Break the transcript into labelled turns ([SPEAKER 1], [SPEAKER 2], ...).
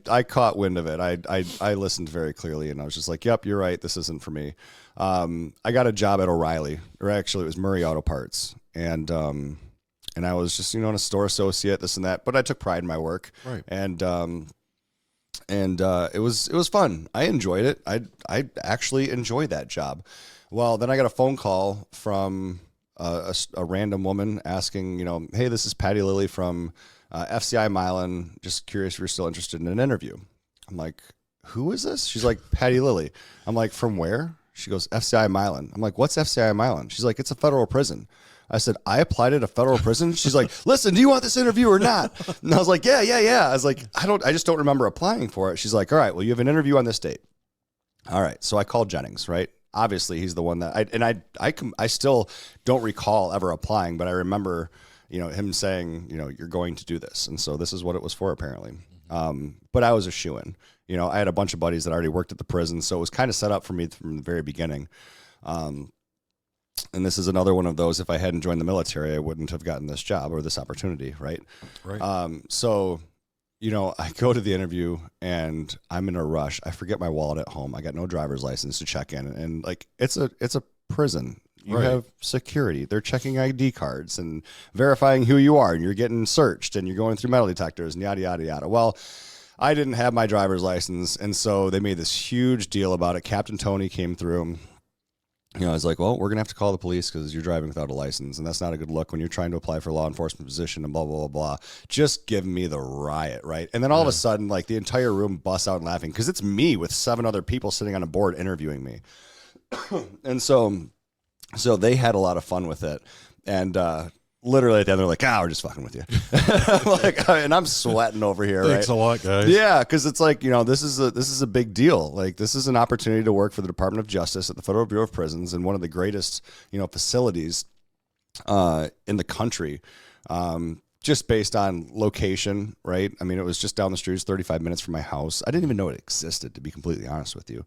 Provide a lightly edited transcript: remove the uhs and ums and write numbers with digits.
[SPEAKER 1] I caught wind of it. I listened very clearly, and I was just like, "Yep, you're right. This isn't for me." I got a job at O'Reilly, or actually, it was Murray Auto Parts, and I was just an store associate, this and that. But I took pride in my work,
[SPEAKER 2] Right.
[SPEAKER 1] And it was fun. I enjoyed it. I actually enjoyed that job. Well, then I got a phone call from a random woman asking, hey, this is Patty Lilly from FCI Milan. Just curious if you're still interested in an interview. I'm like, who is this? She's like, Patty Lilly. I'm like, from where? She goes, FCI Milan. I'm like, what's FCI Milan? She's like, it's a federal prison. I said, I applied at a federal prison. She's like, listen, do you want this interview or not? And I was like, yeah. I was like, I just don't remember applying for it. She's like, all right, well, you have an interview on this date. All right. So I called Jennings, right? Obviously he's the one that I still don't recall ever applying, but I remember, him saying, you're going to do this. And so this is what it was for apparently. But I was a shoo-in. I had a bunch of buddies that already worked at the prison. So it was kind of set up for me from the very beginning. And this is another one of those, if I hadn't joined the military, I wouldn't have gotten this job or this opportunity, right?
[SPEAKER 2] Right.
[SPEAKER 1] So, I go to the interview and I'm in a rush. I forget my wallet at home. I got no driver's license to check in. And like, it's a prison. You
[SPEAKER 2] Right.
[SPEAKER 1] have security. They're checking ID cards and verifying who you are, and you're getting searched and you're going through metal detectors and yada, yada, yada. Well, I didn't have my driver's license. And so they made this huge deal about it. Captain Tony came through. I was like, well, we're going to have to call the police because you're driving without a license. And that's not a good look when you're trying to apply for a law enforcement position and blah, blah, blah, blah. Just give me the riot, right? And then all of a sudden, like the entire room busts out laughing because it's me with 7 other people sitting on a board interviewing me. And so they had a lot of fun with it. And literally at the end, they're like, we're just fucking with you. I'm like, and I'm sweating over here.
[SPEAKER 2] Thanks
[SPEAKER 1] right?
[SPEAKER 2] a lot, guys.
[SPEAKER 1] Yeah, because it's like, this is a big deal. Like, this is an opportunity to work for the Department of Justice at the Federal Bureau of Prisons and one of the greatest, facilities in the country. Just based on location, right? I mean, it was just down the street, 35 minutes from my house. I didn't even know it existed, to be completely honest with you.